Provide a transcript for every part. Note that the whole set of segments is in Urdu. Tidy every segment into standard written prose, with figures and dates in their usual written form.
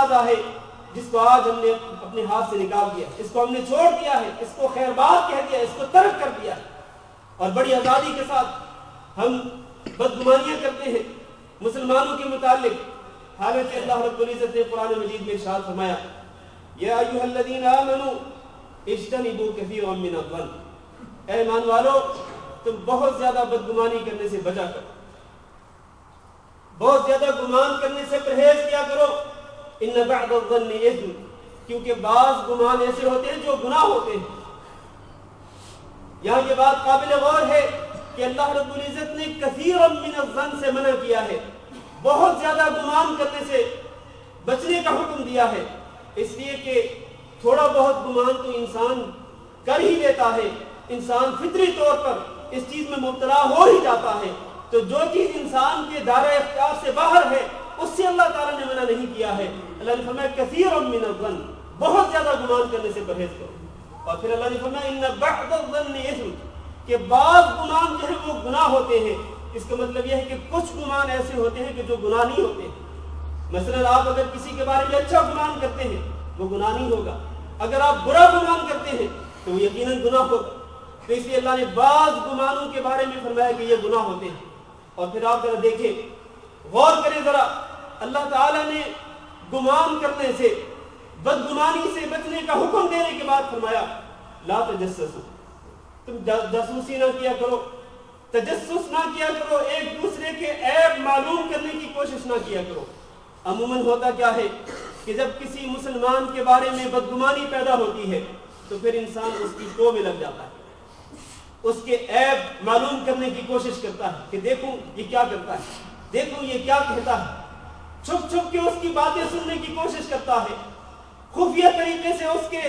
تنازع ہے جس کو آج ہم نے اپنے ہاتھ سے نکال دیا، اس کو ہم نے چھوڑ دیا ہے، اس کو خیر بات کہہ دیا، اس کو ترک کر دیا ہے، اور بڑی آزادی کے ساتھ ہم بدگمانیاں کرتے ہیں مسلمانوں کے متعلق، حالانکہ اللہ رب العزت نے قرآن مجید میں ارشاد فرمایا یا ایھا الذین آمنوا اجتنبوا کثیرا من الظن، اے ایمان والو تم بہت زیادہ بدگمانی کرنے سے بچا کرو، بہت زیادہ گمان کرنے سے پرہیز کیا کرو، ان بعض الظن اثم، کیونکہ بعض گمان ایسے ہوتے ہیں جو گناہ ہوتے ہیں۔ یہاں یہ بات قابل غور ہے کہ اللہ رب العزت نے کثیرا من الظن سے منع کیا ہے، بہت زیادہ گمان کرنے سے بچنے کا حکم دیا ہے، اس لیے کہ تھوڑا بہت گمان تو انسان کر ہی لیتا ہے، انسان فطری طور پر اس چیز میں مبتلا ہو ہی جاتا ہے، تو جو چیز انسان کے دائرہ اختیار سے باہر ہے اس سے اللہ تعالیٰ نے منع نہیں کیا ہے۔ اللہ نے فرمایا کثیرا من الظن، بہت زیادہ گمان کرنے سے پرہیز کرو، اور پھر اللہ نے فرمایا ان بعض الظن اثم، کہ بعض گمان جو ہے وہ گناہ ہوتے ہیں۔ اس کا مطلب یہ ہے کہ کچھ گمان ایسے ہوتے ہیں کہ جو گناہ نہیں ہوتے، مثلا آپ اگر کسی کے بارے میں اچھا گمان کرتے ہیں وہ گناہ نہیں ہوگا، اگر آپ برا گمان کرتے ہیں تو وہ یقیناً گناہ ہوگا، تو اس لیے اللہ نے بعض گمانوں کے بارے میں فرمایا کہ یہ گناہ ہوتے ہیں۔ اور پھر آپ ذرا دیکھیں، غور کریں ذرا، اللہ تعالیٰ نے گمان کرنے سے، بدگمانی سے بچنے کا حکم دینے کے بعد فرمایا لا تجسسوا، تم جاسوسی نہ کیا کرو، تجسس نہ کیا کرو، ایک دوسرے کے عیب معلوم کرنے کی کوشش نہ کیا کرو۔ عموماً ہوتا کیا ہے کہ جب کسی مسلمان کے بارے میں بدگمانی پیدا ہوتی ہے تو پھر انسان اس کی ٹو میں لگ جاتا ہے، اس کے عیب معلوم کرنے کی کوشش کرتا ہے کہ دیکھوں یہ کیا کرتا ہے، دیکھوں یہ کیا کہتا ہے، چھپ چھپ کے اس کی باتیں سننے کی کوشش کرتا ہے، خفیہ طریقے سے اس کے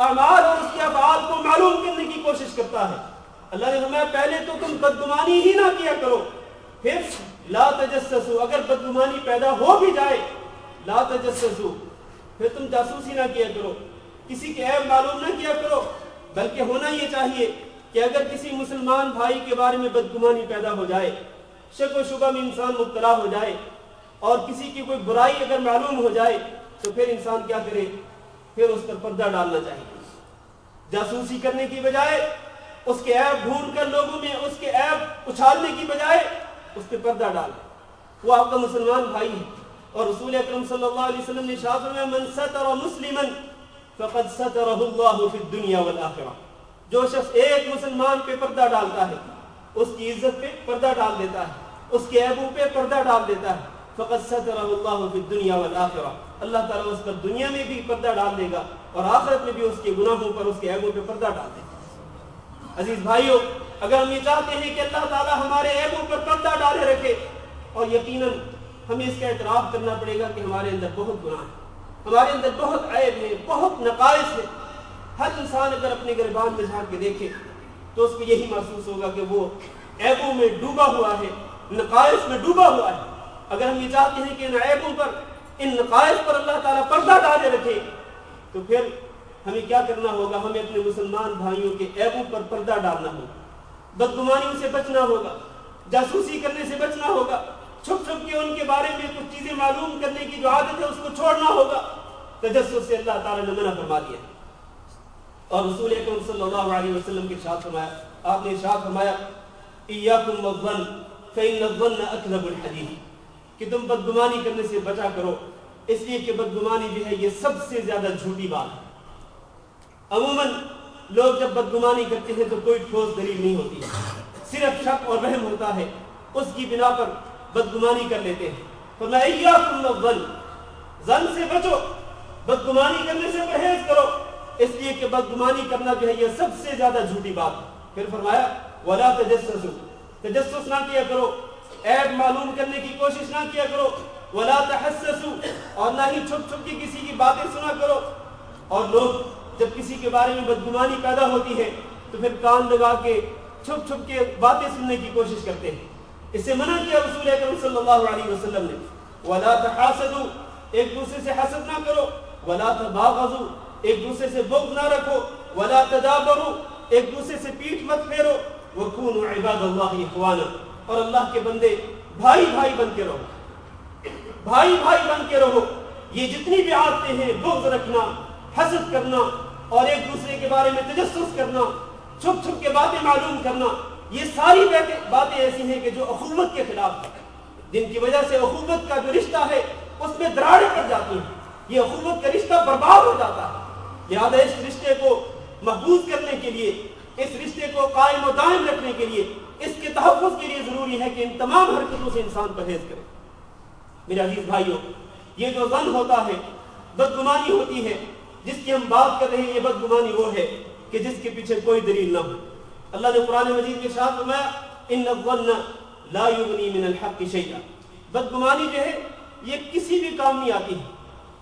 اعمال اور اس کے افعال کو معلوم کرنے کی کوشش کرتا ہے۔ اللہ نے فرمایا پہلے تو تم بدگمانی ہی نہ کیا کرو، پھر لا تجسسوا، اگر بدگمانی پیدا ہو بھی جائے لا تجسسوا، پھر تم جاسوسی نہ کیا کرو، کسی کے عیب معلوم نہ کیا کرو، بلکہ ہونا یہ چاہیے کہ اگر کسی مسلمان بھائی کے بارے میں بدگمانی پیدا ہو جائے، شک و شبہ میں انسان مبتلا ہو جائے، اور کسی کی کوئی برائی اگر معلوم ہو جائے تو پھر انسان کیا کرے، پھر اس پر پردہ ڈالنا چاہیے، جاسوسی کرنے کی بجائے، اس کے عیب ڈھونڈ کر لوگوں میں اس کے عیب اچھالنے کی بجائے اس پہ پردہ ڈالے، وہ آپ کا مسلمان بھائی ہے۔ اور رسول اکرم صلی اللہ علیہ وسلم نے ارشاد فرمایا من ستر مسلما فقد سترہ اللہ فی الدنیا والآخرہ، جو شخص ایک مسلمان پہ پردہ ڈالتا ہے، اس کی عزت پہ پردہ ڈال دیتا ہے، اس کے عیبوں پہ پردہ ڈال دیتا ہے، فقد سترہ اللہ فی الدنیا والآخرہ، اللہ تعالیٰ اس پر دنیا میں بھی پردہ ڈال دے گا اور آخرت میں بھی اس کے گناہوں پر، اس کے عیبوں پہ پردہ ڈال دے گا۔ عزیز بھائیو، اگر ہم یہ چاہتے ہیں کہ اللہ تعالیٰ ہمارے عیبوں پر پردہ ڈالے رکھے، اور یقیناً ہمیں اس کا اعتراف کرنا پڑے گا کہ ہمارے اندر بہت گناہ ہے، ہمارے اندر بہت عیب ہے، بہت نقائص ہے۔ ہر انسان اگر اپنے گریبان میں جھانک کے دیکھے تو اس کو یہی محسوس ہوگا کہ وہ عیبوں میں ڈوبا ہوا ہے، نقائص میں ڈوبا ہوا ہے۔ اگر ہم یہ چاہتے ہیں کہ ان عیبوں پر، ان نقائص پر اللہ تعالیٰ پردہ ڈالے رکھے، تو پھر ہمیں کیا کرنا ہوگا، ہمیں اپنے مسلمان بھائیوں کے عیبوں پر پردہ ڈالنا ہوگا، بدگمانیوں سے بچنا ہوگا، جاسوسی کرنے سے بچنا ہوگا، چھپ چھپ کے ان کے بارے میں کچھ چیزیں معلوم کرنے کی جو عادت ہے اس کو چھوڑنا ہوگا۔ تجسس سے اللہ تعالیٰ نے منع فرما دیا، اور رسول اکرم صلی اللہ علیہ وسلم کے ارشاد فرمایا، آپ نے ارشاد فرمایا ایاکم والظن فإن الظن اکذب الحدیث، کہ تم بدگمانی کرنے سے بچا کرو، اس لیے کہ بدگمانی جو ہے یہ سب سے زیادہ جھوٹی بات ہے۔ عموماً لوگ جب بدگمانی کرتے ہیں تو کوئی ٹھوس دلیل نہیں ہوتی، صرف شک اور وہم ہوتا ہے، اس کی بنا پر بدگمانی کر لیتے ہیں۔ فرمایا ایاکم والظن، ظن سے بچو، بدگمانی کرنے سے پرہیز کرو، اس لیے کہ بدگمانی کرنا جو ہے یہ سب سے زیادہ جھوٹی بات ہے۔ پھر فرمایا ولا تجسسوا، تجسس نہ کیا کرو، عیب معلوم کرنے کی کوشش نہ کیا کرو، ولا تحسسوا، اور نہ ہی چھپ چھپ کے کسی کی باتیں سنا کرو۔ اور لوگ جب کسی کے بارے میں بدگمانی پیدا ہوتی ہے تو پھر کان لگا کے چھپ چھپ کے باتیں سننے کی کوشش کرتے ہیں، اس سے منع کیا رسول اکرم صلی اللہ علیہ وسلم نے۔ ولا تحاسدوا، ایک دوسرے سے حسد نہ کرو، ولا تباغضوا، ایک دوسرے سے بغض نہ رکھو، ولا تدابروا، ایک دوسرے سے پیٹھ مت پھیرو، وکونوا عباد اللہ اخوانا، اور اللہ کے بندے بھائی بھائی بن کے رہو، بھائی بھائی بن کے رہو۔ یہ جتنی بھی عادتیں ہیں، بغض رکھنا، حسد کرنا اور ایک دوسرے کے بارے میں تجسس کرنا، چھپ چھپ کے باتیں معلوم کرنا، یہ ساری باتیں ایسی ہیں کہ جو اخوت کے خلاف ہیں، جن کی وجہ سے اخوت کا جو رشتہ ہے اس میں دراڑیں پڑ جاتی ہیں، یہ اخوت کا رشتہ برباد ہو جاتا ہے۔ لہذا اس رشتے کو محفوظ کرنے کے لیے، اس رشتے کو قائم و دائم رکھنے کے لیے، اس کے تحفظ کے لیے ضروری ہے کہ ان تمام حرکتوں سے انسان پرہیز کرے۔ میرے عزیز بھائیوں، یہ جو ظن ہوتا ہے، بدگمانی ہوتی ہے جس کی ہم بات کر رہے ہیں، یہ بدگمانی وہ ہے کہ جس کے پیچھے کوئی دلیل نہ ہو۔ اللہ نے قرآن مجید میں ارشاد فرمایا ان الظن لا یغنی من الحق شیئا۔ بدگمانی جو ہے یہ کسی بھی کام نہیں آتی ہے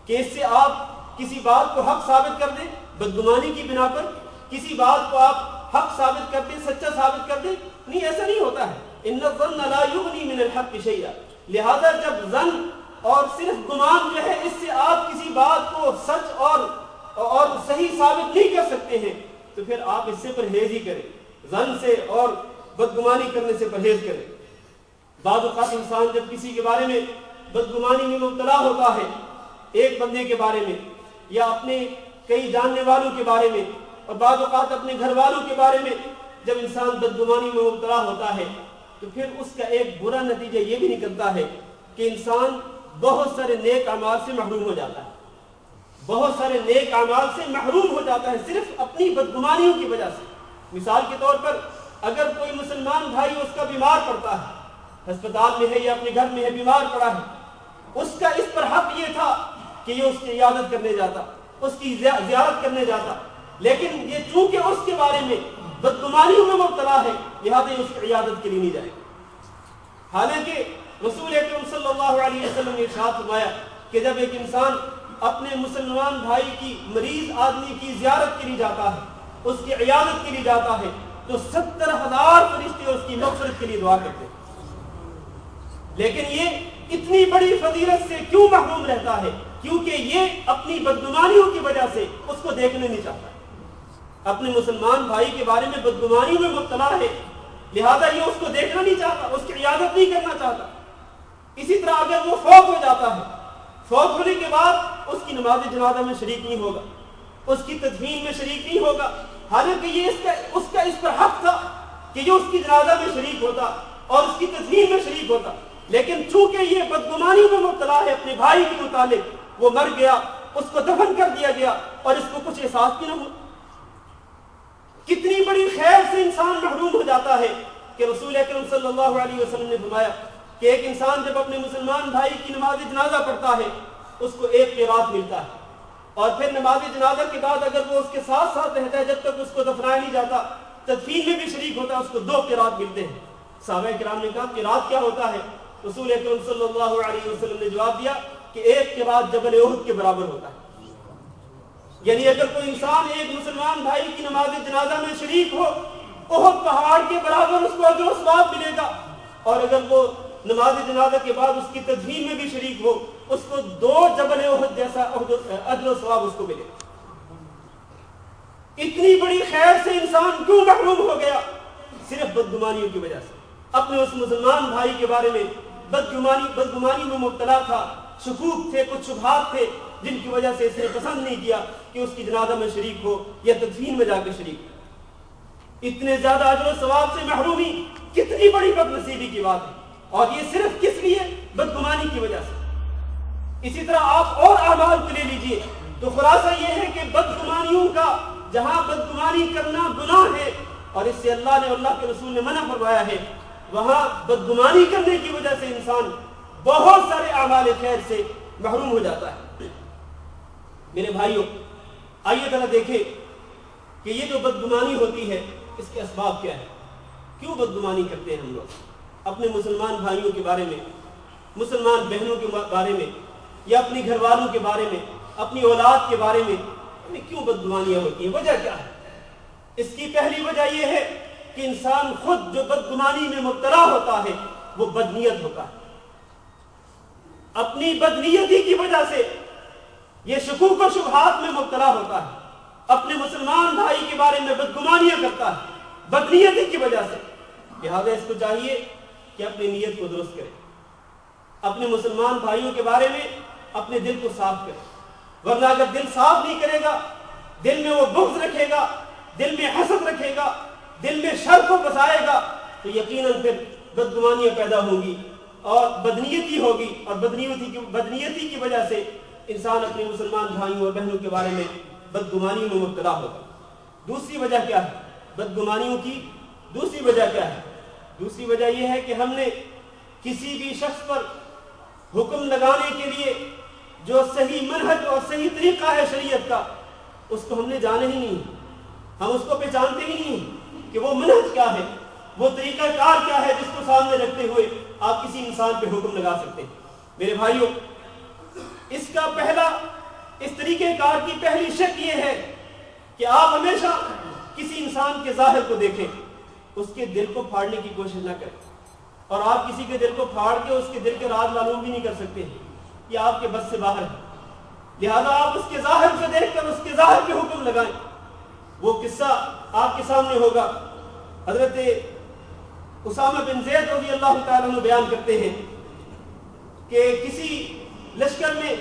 کہ اس سے آپ کسی بات کو حق ثابت کر دیں، بدگمانی کی بنا پر کسی بات کو آپ حق ثابت کر دیں، سچا ثابت کر دیں، نہیں، ایسا نہیں ہوتا ہے۔ ان الظن لا یغنی من الحق شیئا، لہذا جب ظن اور صرف گمان جو ہے اس سے آپ کسی بات کو سچ اور صحیح ثابت نہیں کر سکتے ہیں تو پھر آپ اس سے پرہیز ہی کریں، ظن سے اور بدگمانی کرنے سے پرہیز کریں۔ بعض اوقات انسان جب کسی کے بارے میں بدگمانی میں مبتلا ہوتا ہے، ایک بندے کے بارے میں یا اپنے کئی جاننے والوں کے بارے میں، اور بعض اوقات اپنے گھر والوں کے بارے میں جب انسان بدگمانی میں مبتلا ہوتا ہے تو پھر اس کا ایک برا نتیجہ یہ بھی نکلتا ہے کہ انسان بہت سارے نیک اعمال سے محروم ہو جاتا ہے، بہت سارے نیک اعمال سے محروم ہو جاتا ہے صرف اپنی بدگمانیوں کی وجہ سے۔ مثال کے طور پر اگر کوئی مسلمان بھائی اس کا بیمار پڑتا ہے، ہسپتال میں ہے یا اپنے گھر میں ہے، بیمار پڑا ہے، اس کا اس پر حق یہ تھا کہ یہ اس کی عیادت کرنے جاتا، اس کی زیارت کرنے جاتا، لیکن یہ چونکہ اس کے بارے میں بدگمانیوں میں مبتلا ہے لہذا یہ اس کی عیادت کے لیے نہیں جائے۔ حالانکہ رسول اکرم صلی اللہ علیہ وسلم نے ارشاد فرمایا کہ جب ایک انسان اپنے مسلمان بھائی کی، مریض آدمی کی زیارت کے لیے جاتا ہے، اس کی عیادت کے لیے جاتا ہے تو 70,000 فرشتے اس کی مغفرت کے لیے دعا کرتے ہیں۔ لیکن یہ اتنی بڑی فضیلت سے کیوں محروم رہتا ہے؟ کیونکہ یہ اپنی بدگمانیوں کی وجہ سے اس کو دیکھنے نہیں چاہتا، اپنے مسلمان بھائی کے بارے میں بدگمانیوں میں مبتلا ہے لہذا یہ اس کو دیکھنا نہیں چاہتا، اس کی عیادت نہیں کرنا چاہتا۔ اسی طرح اگر وہ فوت ہو جاتا ہے، فوت ہونے کے بعد اس کی نماز جنازہ میں شریک نہیں ہوگا، اس کی تدفین میں شریک نہیں ہوگا، حالانکہ یہ اس کا اس پر حق تھا کہ یہ اس کی جنازہ میں شریک ہوتا اور اس کی تدفین میں شریک ہوتا، لیکن چونکہ یہ بدگمانی میں مبتلا ہے اپنے بھائی کے متعلق، وہ مر گیا، اس کو دفن کر دیا گیا اور اس کو کچھ احساس بھی نہ ہوا۔ کتنی بڑی خیر سے انسان محروم ہو جاتا ہے کہ رسول اکرم صلی اللہ علیہ وسلم نے فرمایا کہ ایک انسان جب اپنے مسلمان بھائی کی نماز جنازہ پڑھتا ہے اس کو ایک قرات ملتا ہے، اور پھر نماز جنازہ کے بعد اگر وہ اس کے ساتھ ساتھ رہتا ہے جب تک اس کو دفنایا نہیں جاتا، تدفین میں بھی شریک ہوتا ہے، اس کو 2 قرات ملتے ہیں۔ صحابہ کرام نے کہا قرات کیا ہوتا ہے؟ رسول اکرم صلی اللہ علیہ وسلم نے جواب دیا کہ ایک قرات جبل احد کے برابر ہوتا ہے۔ یعنی اگر کوئی انسان ایک مسلمان بھائی کی نماز جنازہ میں شریک ہو، احد پہاڑ کے برابر اس کو اجر و ثواب ملے گا، اور اگر وہ نماز جنازہ کے بعد اس کی تدفین میں بھی شریک ہو اس کو 2 جبل احد جیسا اجر و ثواب اس کو ملے گا۔ اتنی بڑی خیر سے انسان کیوں محروم ہو گیا؟ صرف بدگمانیوں کی وجہ سے، اپنے اس مسلمان بھائی کے بارے میں بدگمانی میں مبتلا تھا، شکوک تھے، کچھ شبہات تھے جن کی وجہ سے اس نے پسند نہیں کیا کہ اس کی جنازہ میں شریک ہو یا تدفین میں جا کے شریک ہو۔ اتنے زیادہ اجر و ثواب سے محرومی کتنی بڑی بد نصیبی کی بات ہے، اور یہ صرف کس لیے؟ بدگمانی کی وجہ سے۔ اسی طرح آپ اور اعمال کو لے لیجئے تو خلاصہ یہ ہے کہ بدگمانیوں کا، جہاں بدگمانی کرنا گناہ ہے اور اس سے اللہ نے، اللہ کے رسول نے منع فرمایا ہے، وہاں بدگمانی کرنے کی وجہ سے انسان بہت سارے اعمال خیر سے محروم ہو جاتا ہے۔ میرے بھائیوں، آئیے ذرا دیکھیں کہ یہ جو بدگمانی ہوتی ہے اس کے اسباب کیا ہے، کیوں بدگمانی کرتے ہیں ہم لوگ اپنے مسلمان بھائیوں کے بارے میں، مسلمان بہنوں کے بارے میں، یا اپنی گھر والوں کے بارے میں، اپنی اولاد کے بارے میں ہمیں کیوں بدگمانیاں ہوتی ہیں؟ وجہ کیا ہے؟ اس کی پہلی وجہ یہ ہے کہ انسان خود جو بدگمانی میں مبتلا ہوتا ہے وہ بدنیت ہوتا ہے، اپنی بدنیتی کی وجہ سے یہ شکوک و شبہات میں مبتلا ہوتا ہے، اپنے مسلمان بھائی کے بارے میں بدگمانیاں کرتا ہے بدنیتی کی وجہ سے۔ لہذا اس کو چاہیے کہ اپنی نیت کو درست کرے، اپنے مسلمان بھائیوں کے بارے میں اپنے دل کو صاف کرے، ورنہ اگر دل صاف نہیں کرے گا، دل میں وہ بغض رکھے گا، دل میں حسد رکھے گا، دل میں شر کو بسائے گا، تو یقیناً پھر بدگمانیاں پیدا ہوں گی اور بدنیتی ہوگی، اور بدنیتی کی وجہ سے انسان اپنے مسلمان بھائیوں اور بہنوں کے بارے میں بدگمانی میں مبتلا ہوگا۔ دوسری وجہ کیا ہے؟ بدگمانیوں کی دوسری وجہ کیا ہے؟ دوسری وجہ یہ ہے کہ ہم نے کسی بھی شخص پر حکم لگانے کے لیے جو صحیح منہج اور صحیح طریقہ ہے شریعت کا، اس کو ہم نے جانا ہی نہیں، ہم اس کو پہچانتے ہی نہیں کہ وہ منہج کیا ہے، وہ طریقہ کار کیا ہے جس کو سامنے رکھتے ہوئے آپ کسی انسان پہ حکم لگا سکتے ہیں۔ میرے بھائیوں، اس طریقہ کار کی پہلی شرط یہ ہے کہ آپ ہمیشہ کسی انسان کے ظاہر کو دیکھیں، اس کے دل کو پھاڑنے کی کوشش نہ کریں، اور آپ کسی کے دل کو پھاڑ کے اس کے دل کے راز معلوم بھی نہیں کر سکتے، یہ آپ کے بس سے باہر ہے۔ لہذا آپ اس کے ظاہر کو دیکھ کر اس کے ظاہر پہ حکم لگائیں۔ وہ قصہ آپ کے سامنے ہوگا، حضرت اسامہ بن زید رضی اللہ تعالیٰ عنہ بیان کرتے ہیں کہ کسی لشکر میں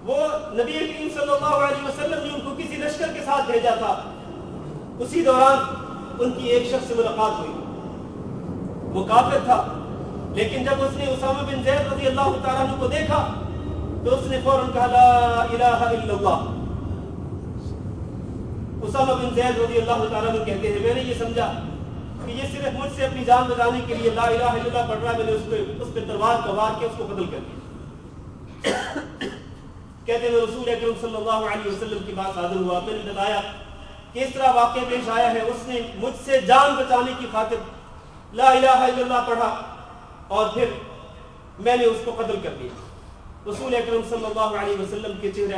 وہ نبی کریم صلی اللہ علیہ وسلم نے ان کو کسی لشکر کے ساتھ بھیجا تھا، اسی دوران ان کی ایک شخص سے ملاقات ہوئی، وہ کافر تھا، لیکن جب اس نے اسامہ بن زید رضی اللہ تعالیٰ عنہ کو دیکھا تو اس نے فوراً کہا لا الہ الا اللہ۔ اسامہ بن زید رضی اللہ تعالیٰ عنہ کہتے ہیں میں نے یہ سمجھا کہ یہ صرف مجھ سے اپنی جان بچانے کے لیے لا الہ الا اللہ پڑھ رہا ہے، میں نے اس پہ تلوار کا وار کے اس کو قتل کر دیا۔ کہتے ہیں رسول اکرم صلی اللہ علیہ وسلم کی بات حاضر ہوا، میں نے بتایا کہ اس طرح واقعہ پیش آیا ہے، اس نے مجھ سے جان بچانے کی خاطر لا الہ الا اللہ پڑھا اور پھر میں نے اس کو قتل کر دیا۔ رسول اکرم صلی اللہ علیہ وسلم کے چہرے